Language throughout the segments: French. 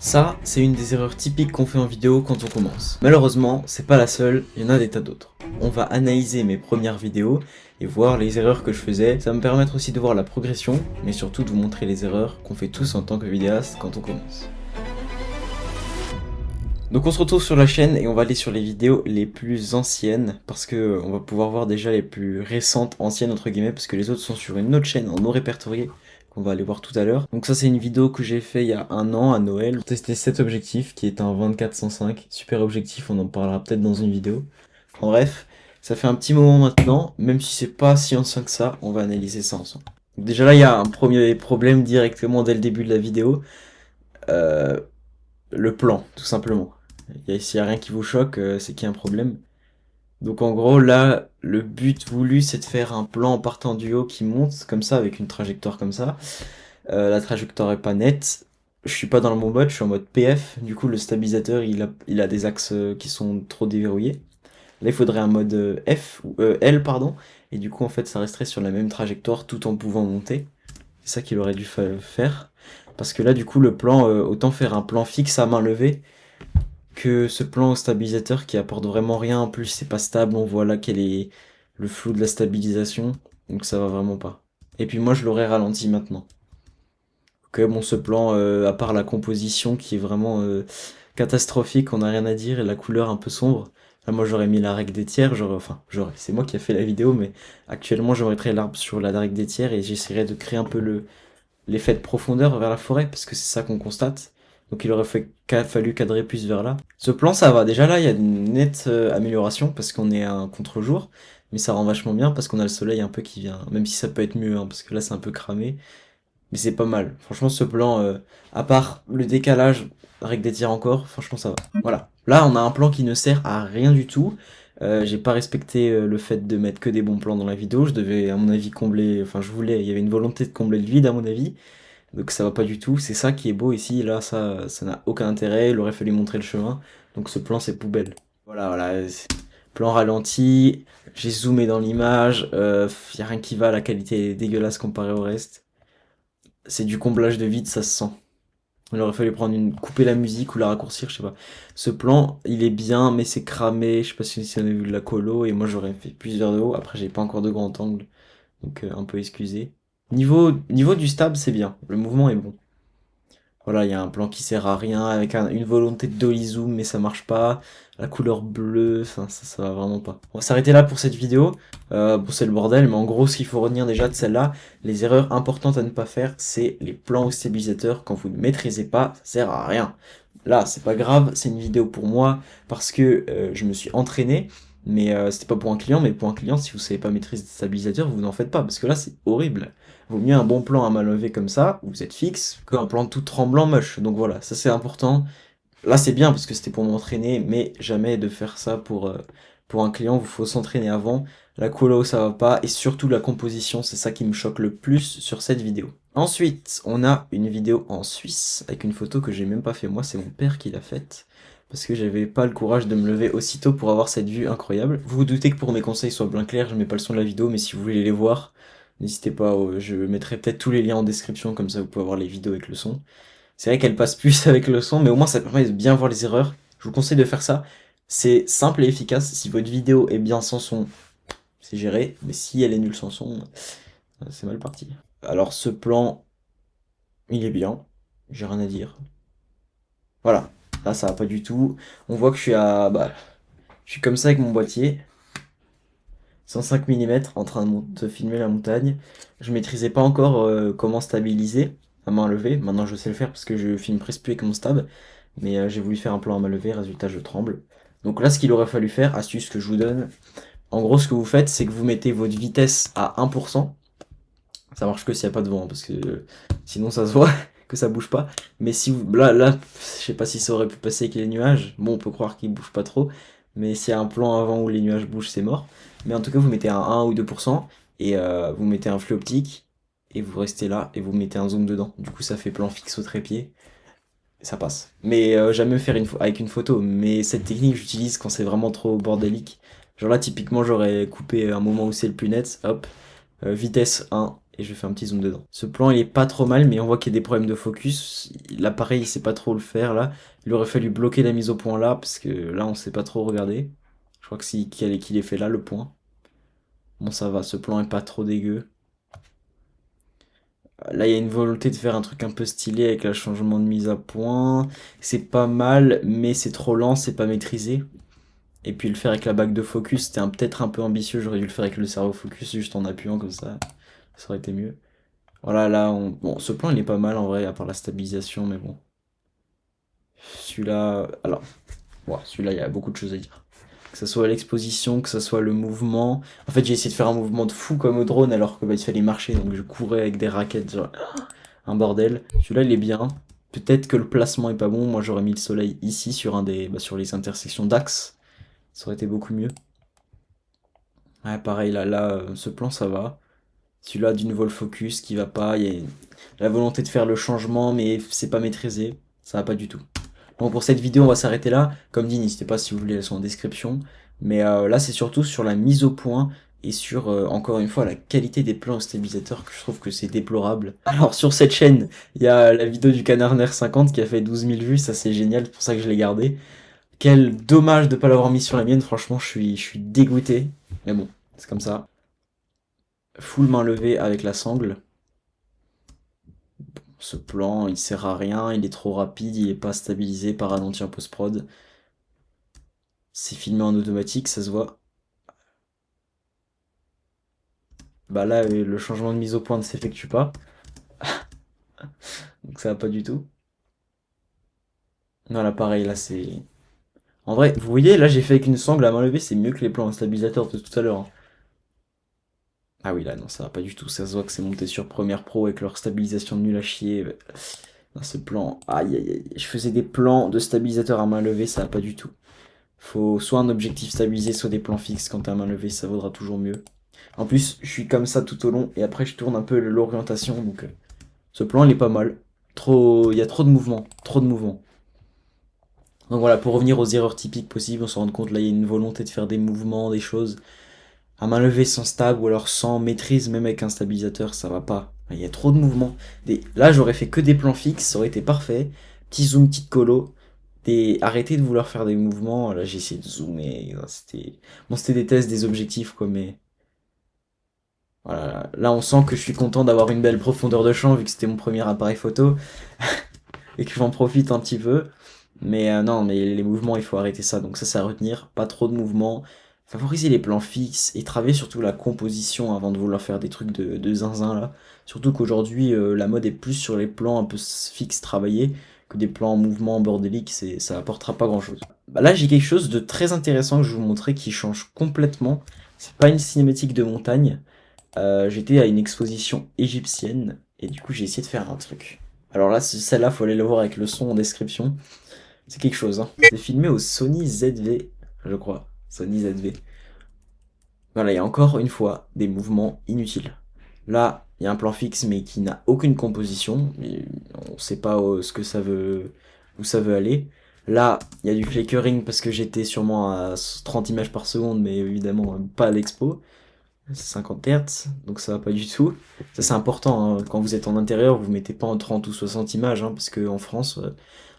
Ça, c'est une des erreurs typiques qu'on fait en vidéo quand on commence. Malheureusement, c'est pas la seule, il y en a des tas d'autres. On va analyser mes premières vidéos et voir les erreurs que je faisais. Ça va me permettre aussi de voir la progression, mais surtout de vous montrer les erreurs qu'on fait tous en tant que vidéaste quand on commence. Donc on se retrouve sur la chaîne et on va aller sur les vidéos les plus anciennes parce que on va pouvoir voir déjà les plus récentes, anciennes entre guillemets, parce que les autres sont sur une autre chaîne en non répertorié qu'on va aller voir tout à l'heure. Donc ça c'est une vidéo que j'ai fait il y a un an à Noël pour tester cet objectif qui est un 24-105, super objectif, on en parlera peut-être dans une vidéo. En bref, ça fait un petit moment maintenant, même si c'est pas si ancien que ça, on va analyser ça ensemble. Donc déjà là il y a un premier problème directement dès le début de la vidéo, euh, le plan tout simplement. S'il y a rien qui vous choque, c'est qu'il y a un problème. Donc en gros, là, le but voulu, c'est de faire un plan en partant du haut qui monte, comme ça, avec une trajectoire comme ça. La trajectoire est pas nette. Je suis pas dans le bon mode, je suis en mode PF. Du coup, le stabilisateur, il a des axes qui sont trop déverrouillés. Là, il faudrait un mode F, ou L, pardon. Et du coup, en fait, ça resterait sur la même trajectoire tout en pouvant monter. C'est ça qu'il aurait dû faire. Parce que là, du coup, le plan, autant faire un plan fixe à main levée que ce plan au stabilisateur qui apporte vraiment rien. En plus, c'est pas stable, on voit là quel est le flou de la stabilisation, donc ça va vraiment pas. Et puis moi, je l'aurais ralenti maintenant. Ok, bon, ce plan, à part la composition qui est vraiment catastrophique, on n'a rien à dire, et la couleur un peu sombre. Là, moi, j'aurais mis la règle des tiers, c'est moi qui ai fait la vidéo, mais actuellement, je mettrais l'arbre sur la règle des tiers et j'essaierai de créer un peu l'effet de profondeur vers la forêt, parce que c'est ça qu'on constate. Donc il aurait fallu cadrer plus vers là. Ce plan, ça va. Déjà là, il y a une nette amélioration, parce qu'on est à un contre-jour, mais ça rend vachement bien, parce qu'on a le soleil un peu qui vient. Même si ça peut être mieux, hein, parce que là, c'est un peu cramé. Mais c'est pas mal. Franchement, ce plan, à part le décalage, règle des tirs encore, franchement, ça va. Voilà. Là, on a un plan qui ne sert à rien du tout. J'ai pas respecté le fait de mettre que des bons plans dans la vidéo. Je devais, à mon avis, combler. Enfin, il y avait une volonté de combler le vide, à mon avis. Donc ça va pas du tout. C'est ça qui est beau ici. Là, ça n'a aucun intérêt. Il aurait fallu montrer le chemin. Donc ce plan, c'est poubelle. Voilà. Plan ralenti. J'ai zoomé dans l'image. Y a rien qui va. La qualité est dégueulasse comparée au reste. C'est du comblage de vide, ça se sent. Il aurait fallu couper la musique ou la raccourcir, je sais pas. Ce plan, il est bien, mais c'est cramé. Je sais pas si on a vu de la colo. Et moi, j'aurais fait plusieurs de haut. Après, j'ai pas encore de grand angle. Donc, un peu excusé. Niveau du stab, c'est bien. Le mouvement est bon. Voilà, il y a un plan qui sert à rien avec une volonté de dolly zoom, mais ça marche pas. La couleur bleue, enfin, ça va vraiment pas. On va s'arrêter là pour cette vidéo. Bon, c'est le bordel, mais en gros, ce qu'il faut retenir déjà de celle-là, les erreurs importantes à ne pas faire, c'est les plans au stabilisateur. Quand vous ne maîtrisez pas, ça sert à rien. Là, c'est pas grave, c'est une vidéo pour moi parce que je me suis entraîné. Mais c'était pas pour un client, mais pour un client, si vous savez pas maîtriser le stabilisateur, vous n'en faites pas, parce que là, c'est horrible. Vaut mieux un bon plan à main levée comme ça, où vous êtes fixe, qu'un plan tout tremblant moche. Donc voilà, ça c'est important. Là c'est bien parce que c'était pour m'entraîner, mais jamais de faire ça pour un client, il faut s'entraîner avant. La colo ça va pas, et surtout la composition, c'est ça qui me choque le plus sur cette vidéo. Ensuite, on a une vidéo en Suisse, avec une photo que j'ai même pas fait moi, c'est mon père qui l'a faite. Parce que j'avais pas le courage de me lever aussitôt pour avoir cette vue incroyable. Vous vous doutez que pour mes conseils soient bien clairs, je mets pas le son de la vidéo, mais si vous voulez les voir, n'hésitez pas, je mettrai peut-être tous les liens en description, comme ça vous pouvez voir les vidéos avec le son. C'est vrai qu'elle passe plus avec le son, mais au moins ça permet de bien voir les erreurs. Je vous conseille de faire ça. C'est simple et efficace. Si votre vidéo est bien sans son, c'est géré. Mais si elle est nulle sans son, c'est mal parti. Alors ce plan, il est bien. J'ai rien à dire. Voilà. Là ça va pas du tout. On voit que je suis comme ça avec mon boîtier. 105 mm en train de filmer la montagne. Je maîtrisais pas encore comment stabiliser à main levée. Maintenant je sais le faire parce que je filme presque plus avec mon stab. Mais j'ai voulu faire un plan à main levée, résultat je tremble. Donc là ce qu'il aurait fallu faire, astuce que je vous donne. En gros ce que vous faites c'est que vous mettez votre vitesse à 1%. Ça marche que s'il n'y a pas de vent, hein, parce que sinon ça se voit que ça bouge pas. Mais si vous. Là, je sais pas si ça aurait pu passer avec les nuages. Bon, on peut croire qu'ils bougent pas trop. Mais s'il y a un plan avant où les nuages bougent, c'est mort. Mais en tout cas, vous mettez un 1 ou 2%, et vous mettez un flux optique, et vous restez là, et vous mettez un zoom dedans. Du coup, ça fait plan fixe au trépied, et ça passe. Mais jamais faire avec une photo. Mais cette technique, j'utilise quand c'est vraiment trop bordélique. Genre là, typiquement, j'aurais coupé un moment où c'est le plus net, hop, vitesse 1, et je fais un petit zoom dedans. Ce plan, il est pas trop mal, mais on voit qu'il y a des problèmes de focus. L'appareil, il sait pas trop le faire, là. Il aurait fallu bloquer la mise au point là, parce que là, on sait pas trop regarder. Je crois que qu'il est fait là, le point. Bon, ça va, ce plan est pas trop dégueu. Là, il y a une volonté de faire un truc un peu stylé avec le changement de mise à point. C'est pas mal, mais c'est trop lent, c'est pas maîtrisé. Et puis le faire avec la bague de focus, c'était peut-être un peu ambitieux. J'aurais dû le faire avec le cerveau focus, juste en appuyant comme ça aurait été mieux. Voilà, là, bon, ce plan, il est pas mal en vrai, à part la stabilisation, mais bon. Celui-là, alors, ouais, celui-là, il y a beaucoup de choses à dire. Que ce soit l'exposition, que ce soit le mouvement. En fait, j'ai essayé de faire un mouvement de fou comme au drone, alors que bah, il fallait marcher, donc je courais avec des raquettes, genre, un bordel. Celui-là, il est bien. Peut-être que le placement est pas bon. Moi, j'aurais mis le soleil ici sur sur les intersections d'axes. Ça aurait été beaucoup mieux. Ouais, pareil, ce plan, ça va. Celui-là, du nouveau le focus qui va pas. Il y a la volonté de faire le changement, mais c'est pas maîtrisé. Ça va pas du tout. Bon, pour cette vidéo, on va s'arrêter là. Comme dit, n'hésitez pas si vous voulez, elles sont en description. Mais là, c'est surtout sur la mise au point et sur, encore une fois, la qualité des plans au stabilisateur que je trouve que c'est déplorable. Alors, sur cette chaîne, il y a la vidéo du Canard Ner 50 qui a fait 12 000 vues. Ça, c'est génial. C'est pour ça que je l'ai gardé. Quel dommage de pas l'avoir mis sur la mienne. Franchement, je suis dégoûté. Mais bon, c'est comme ça. Full main levée avec la sangle. Ce plan, il sert à rien, il est trop rapide, il est pas stabilisé, pas ralenti en post-prod. C'est filmé en automatique, ça se voit. Bah là, le changement de mise au point ne s'effectue pas, donc ça va pas du tout. Non, là pareil, là c'est... En vrai, vous voyez, là j'ai fait avec une sangle à main levée, c'est mieux que les plans en stabilisateur de tout à l'heure, hein. Ah oui, là non, ça va pas du tout, ça se voit que c'est monté sur Premiere Pro avec leur stabilisation nulle à chier. Dans ce plan, aïe aïe aïe, je faisais des plans de stabilisateur à main levée, ça va pas du tout. Faut soit un objectif stabilisé, soit des plans fixes quand t'es à main levée, ça vaudra toujours mieux. En plus, je suis comme ça tout au long, et après je tourne un peu l'orientation, donc ce plan il est pas mal. Il y a trop de mouvements, trop de mouvements. Donc voilà, pour revenir aux erreurs typiques possibles, on se rend compte là il y a une volonté de faire des mouvements, des choses à main levée sans stable ou alors sans maîtrise, même avec un stabilisateur, ça va pas. Il y a trop de mouvements. Là j'aurais fait que des plans fixes, ça aurait été parfait. Petit zoom, petite colo. Arrêtez de vouloir faire des mouvements. Là j'ai essayé de zoomer. C'était des tests, des objectifs quoi, mais voilà. Là on sent que je suis content d'avoir une belle profondeur de champ vu que c'était mon premier appareil photo et que j'en profite un petit peu. Mais non, mais les mouvements, il faut arrêter ça. Donc ça, c'est à retenir. Pas trop de mouvements. Favoriser les plans fixes et travailler surtout la composition avant de vouloir faire des trucs de zinzin là. Surtout qu'aujourd'hui, la mode est plus sur les plans un peu fixes travaillés que des plans en mouvement bordéliques. Ça apportera pas grand chose. Bah là, j'ai quelque chose de très intéressant que je vais vous montrer qui change complètement. C'est pas une cinématique de montagne. J'étais à une exposition égyptienne et du coup, j'ai essayé de faire un truc. Alors là, celle-là, faut aller la voir avec le son en description. C'est quelque chose, hein. C'est filmé au Sony ZV, je crois. Sony ZV. Voilà, il y a encore une fois des mouvements inutiles. Là, il y a un plan fixe mais qui n'a aucune composition. On sait pas ce que ça veut, où ça veut aller. Là, il y a du flickering parce que j'étais sûrement à 30 images par seconde, mais évidemment pas à l'expo. C'est 50 Hz, donc ça va pas du tout. Ça c'est important, hein. Quand vous êtes en intérieur, vous mettez pas en 30 ou 60 images, hein, parce qu'en France,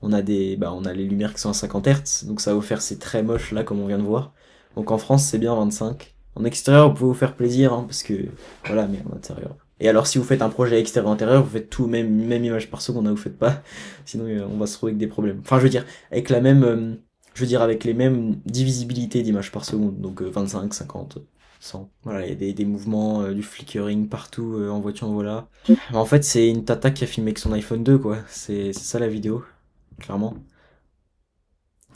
on a les lumières qui sont à 50 Hz, donc ça va vous faire ces très moches là comme on vient de voir. Donc en France c'est bien 25. En extérieur vous pouvez vous faire plaisir, hein, parce que voilà, mais en intérieur. Et alors si vous faites un projet extérieur-intérieur, vous faites tout même image par seconde, hein, vous faites pas, sinon on va se trouver avec des problèmes. Enfin je veux dire, avec avec les mêmes divisibilités d'images par seconde, donc 25, 50. 100. Voilà, il y a des mouvements, du flickering partout, en voiture, voilà. En fait, c'est une tata qui a filmé avec son iPhone 2, quoi. C'est ça la vidéo, clairement.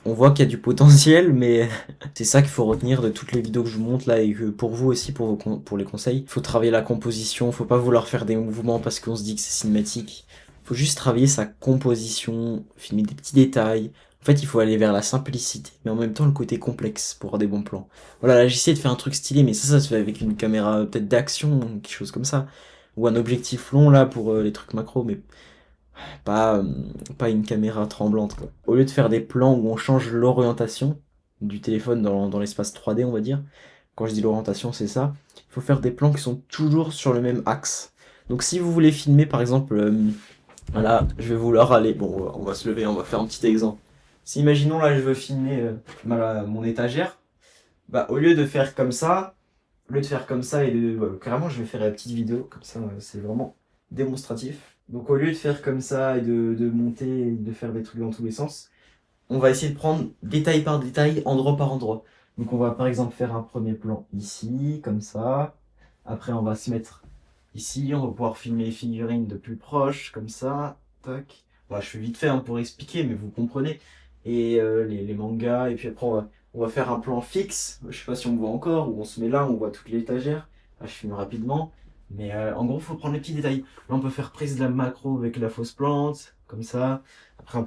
On voit qu'il y a du potentiel, mais c'est ça qu'il faut retenir de toutes les vidéos que je vous montre là, et que pour vous aussi, pour les conseils, il faut travailler la composition, faut pas vouloir faire des mouvements parce qu'on se dit que c'est cinématique. Faut juste travailler sa composition, filmer des petits détails. En fait, il faut aller vers la simplicité, mais en même temps le côté complexe pour avoir des bons plans. Voilà, là j'essaie de faire un truc stylé, mais ça se fait avec une caméra peut-être d'action, quelque chose comme ça. Ou un objectif long là pour les trucs macro, mais pas, pas une caméra tremblante, quoi. Au lieu de faire des plans où on change l'orientation du téléphone dans l'espace 3D, on va dire, quand je dis l'orientation, c'est ça, il faut faire des plans qui sont toujours sur le même axe. Donc si vous voulez filmer par exemple, voilà, je vais vouloir aller, bon on va se lever, on va faire un petit exemple. Si imaginons là je veux filmer mon étagère, bah au lieu de faire comme ça, au lieu de faire comme ça et carrément je vais faire la petite vidéo, comme ça c'est vraiment démonstratif. Donc au lieu de faire comme ça et de monter et de faire des trucs dans tous les sens, on va essayer de prendre détail par détail, endroit par endroit. Donc on va par exemple faire un premier plan ici, comme ça. Après on va se mettre ici, on va pouvoir filmer les figurines de plus proche, comme ça. Tac. Bon, je fais vite fait hein, pour expliquer, mais vous comprenez. Et les mangas, et puis après on va faire un plan fixe. Je sais pas si on voit encore, où on se met là, on voit toute l'étagère. Là je filme rapidement. Mais en gros, il faut prendre les petits détails. Là, on peut faire prise de la macro avec la fausse plante, comme ça. Après, on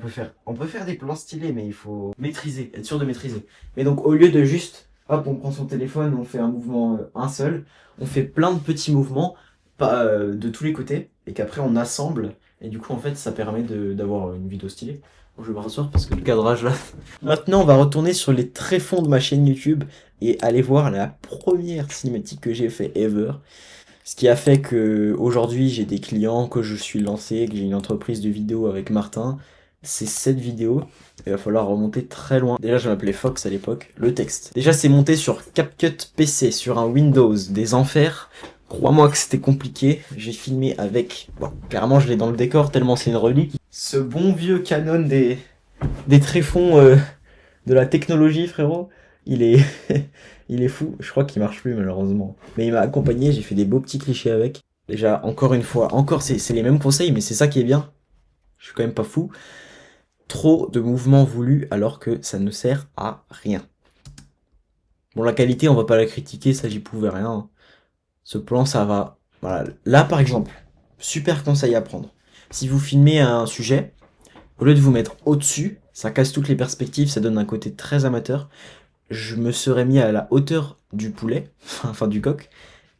peut faire des plans stylés, mais il faut maîtriser, être sûr de maîtriser. Mais donc, au lieu de juste, hop, on prend son téléphone, on fait un mouvement, un seul, on fait plein de petits mouvements, pas, de tous les côtés, et qu'après, on assemble. Et du coup, en fait, ça permet d'avoir une vidéo stylée. Bon, je vais me rasseoir parce que le cadrage là. Maintenant, on va retourner sur les tréfonds de ma chaîne YouTube et aller voir la première cinématique que j'ai fait ever. Ce qui a fait que aujourd'hui j'ai des clients, que je suis lancé, que j'ai une entreprise de vidéo avec Martin. C'est cette vidéo. Il va falloir remonter très loin. Déjà, je m'appelais Fox à l'époque. Le texte. Déjà, c'est monté sur CapCut PC, sur un Windows. Des enfers. Crois-moi que c'était compliqué. J'ai filmé avec... Bon, carrément, je l'ai dans le décor tellement c'est une relique. Ce bon vieux Canon des tréfonds de la technologie, frérot. Il est... il est fou. Je crois qu'il marche plus, malheureusement. Mais il m'a accompagné, j'ai fait des beaux petits clichés avec. Déjà, encore une fois, encore, c'est les mêmes conseils, mais c'est ça qui est bien. Je suis quand même pas fou. Trop de mouvements voulus alors que ça ne sert à rien. Bon, la qualité, on va pas la critiquer, ça j'y pouvais rien. Ce plan, ça va. Voilà. Là, par exemple, super conseil à prendre. Si vous filmez un sujet, au lieu de vous mettre au-dessus, ça casse toutes les perspectives, ça donne un côté très amateur. Je me serais mis à la hauteur du poulet, enfin du coq,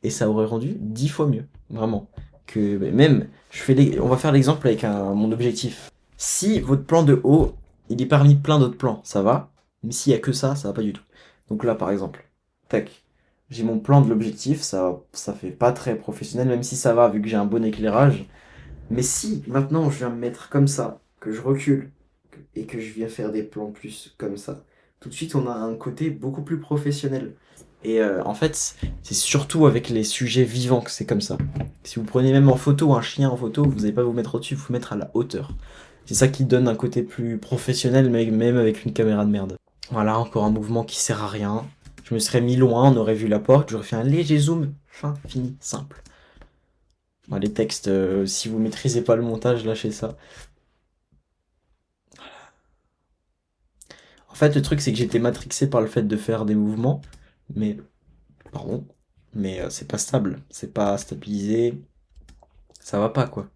et ça aurait rendu 10 fois mieux, vraiment. Que même, on va faire l'exemple avec mon objectif. Si votre plan de haut, il est parmi plein d'autres plans, ça va. Mais s'il y a que ça va pas du tout. Donc là, par exemple, tac, j'ai mon plan de l'objectif, ça fait pas très professionnel, même si ça va, vu que j'ai un bon éclairage. Mais si maintenant je viens me mettre comme ça, que je recule, et que je viens faire des plans plus comme ça, tout de suite on a un côté beaucoup plus professionnel. Et en fait, c'est surtout avec les sujets vivants que c'est comme ça. Si vous prenez même en photo un chien en photo, vous n'allez pas vous mettre au-dessus, vous mettre à la hauteur. C'est ça qui donne un côté plus professionnel, mais même avec une caméra de merde. Voilà, encore un mouvement qui sert à rien. Je me serais mis loin, on aurait vu la porte, j'aurais fait un léger zoom, fin, fini, simple. Bon, les textes, si vous maîtrisez pas le montage, lâchez ça. En fait, le truc, c'est que j'étais matrixé par le fait de faire des mouvements, mais, pardon, mais c'est pas stable, c'est pas stabilisé, ça va pas, quoi.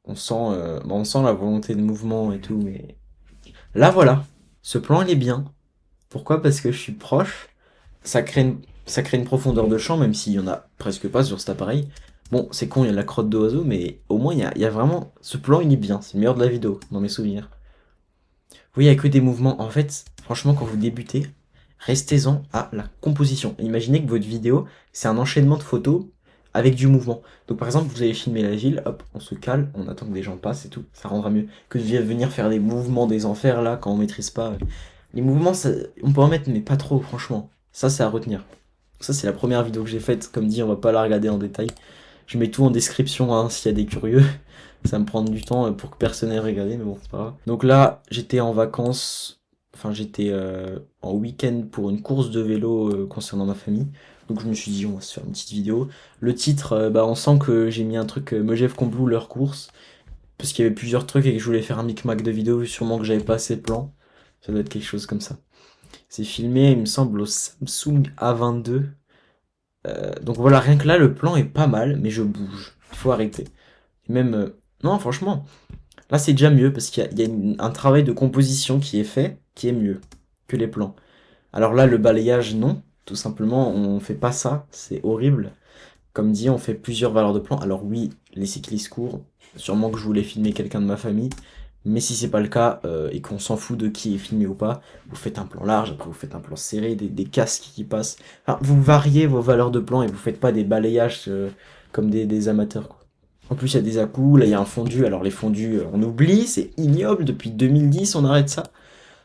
On sent la volonté de mouvement et tout, mais là, voilà, ce plan, il est bien. Pourquoi? Parce que je suis proche, ça crée une profondeur de champ, même s'il y en a presque pas sur cet appareil. Bon, c'est con, il y a la crotte d'oiseau, mais au moins, il y a vraiment... Ce plan, il est bien, c'est le meilleur de la vidéo, dans mes souvenirs. Oui, il n'y a que des mouvements. En fait, franchement, quand vous débutez, restez-en à la composition. Imaginez que votre vidéo, c'est un enchaînement de photos avec du mouvement. Donc par exemple, vous allez filmer la ville, hop, on se cale, on attend que des gens passent et tout, ça rendra mieux. Que de venir faire des mouvements des enfers là, quand on maîtrise pas. Les mouvements, on peut en mettre, mais pas trop, franchement. Ça, c'est à retenir. Ça, c'est la première vidéo que j'ai faite. Comme dit, on va pas la regarder en détail. Je mets tout en description hein, s'il y a des curieux. Ça me prend du temps pour que personne ait regardé, mais bon, c'est pas grave. Donc là, j'étais en vacances, enfin j'étais en week-end pour une course de vélo concernant ma famille. Donc je me suis dit, on va se faire une petite vidéo. Le titre, bah on sent que j'ai mis un truc Megève Combloux leur course. Parce qu'il y avait plusieurs trucs et que je voulais faire un micmac de vidéo, sûrement que j'avais pas assez de plans. Ça doit être quelque chose comme ça. C'est filmé, il me semble, au Samsung A22. Donc voilà, rien que là, le plan est pas mal, mais je bouge. Il faut arrêter. Et même, non, franchement, là c'est déjà mieux parce qu'il y a un travail de composition qui est fait, qui est mieux que les plans. Alors là, le balayage, non. Tout simplement, on fait pas ça, c'est horrible. Comme dit, on fait plusieurs valeurs de plan. Alors oui, les cyclistes courent. Sûrement que je voulais filmer quelqu'un de ma famille. Mais si c'est pas le cas, et qu'on s'en fout de qui est filmé ou pas, vous faites un plan large, après vous faites un plan serré, des casques qui passent. Enfin, vous variez vos valeurs de plan et vous faites pas des balayages comme des amateurs, quoi. En plus, il y a des à-coups, là, il y a un fondu. Alors, les fondus, on oublie, c'est ignoble. Depuis 2010, on arrête ça.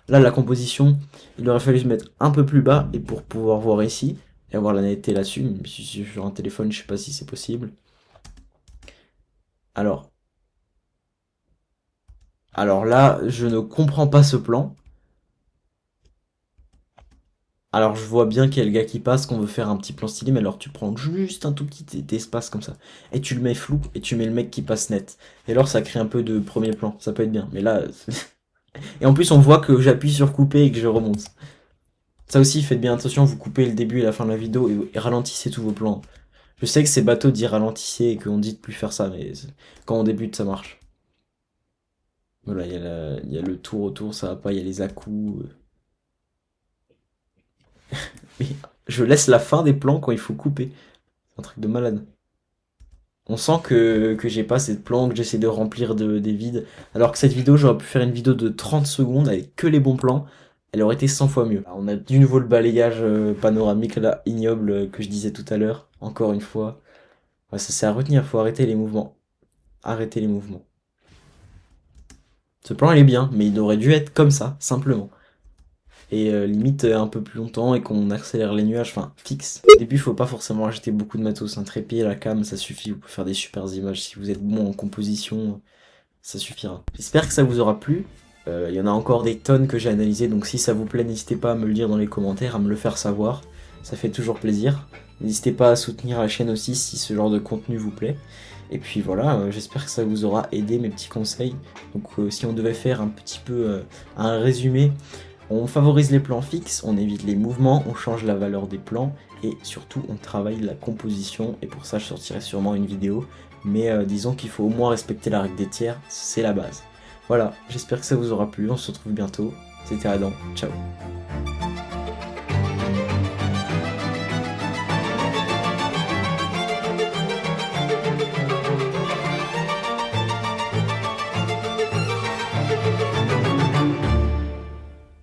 Là, la composition, il aurait fallu se mettre un peu plus bas et pour pouvoir voir ici et avoir la netteté là-dessus. Même si sur un téléphone, je sais pas si c'est possible. Alors, alors là, je ne comprends pas ce plan. Alors, je vois bien qu'il y a le gars qui passe, qu'on veut faire un petit plan stylé, mais alors tu prends juste un tout petit espace comme ça, et tu le mets flou, et tu mets le mec qui passe net. Et alors, ça crée un peu de premier plan, ça peut être bien. Mais là, et en plus, on voit que j'appuie sur couper et que je remonte. Ça aussi, faites bien attention, vous coupez le début et la fin de la vidéo et ralentissez tous vos plans. Je sais que c'est bateau de dire ralentissez et qu'on dit de plus faire ça, mais quand on débute, ça marche. Voilà, il y a le tour autour, ça va pas, il y a les à-coups. Mais je laisse la fin des plans quand il faut couper. C'est un truc de malade. On sent que j'ai pas assez de plans, que j'essaie de remplir des vides. Alors que cette vidéo, j'aurais pu faire une vidéo de 30 secondes avec que les bons plans. Elle aurait été 100 fois mieux. On a du nouveau le balayage panoramique là, ignoble que je disais tout à l'heure. Encore une fois. Ouais, ça c'est à retenir, faut arrêter les mouvements. Arrêter les mouvements. Ce plan il est bien, mais il aurait dû être comme ça, simplement. Et limite un peu plus longtemps et qu'on accélère les nuages, enfin fixe. Au début, faut pas forcément acheter beaucoup de matos, un trépied, la cam, ça suffit, vous pouvez faire des super images. Si vous êtes bon en composition, ça suffira. J'espère que ça vous aura plu. Il y en a encore des tonnes que j'ai analysées, donc si ça vous plaît, n'hésitez pas à me le dire dans les commentaires, à me le faire savoir. Ça fait toujours plaisir. N'hésitez pas à soutenir la chaîne aussi si ce genre de contenu vous plaît. Et puis voilà, j'espère que ça vous aura aidé mes petits conseils. Donc si on devait faire un petit peu un résumé, on favorise les plans fixes, on évite les mouvements, on change la valeur des plans et surtout on travaille la composition et pour ça je sortirai sûrement une vidéo. Mais disons qu'il faut au moins respecter la règle des tiers, c'est la base. Voilà, j'espère que ça vous aura plu, on se retrouve bientôt. C'était Adam, ciao.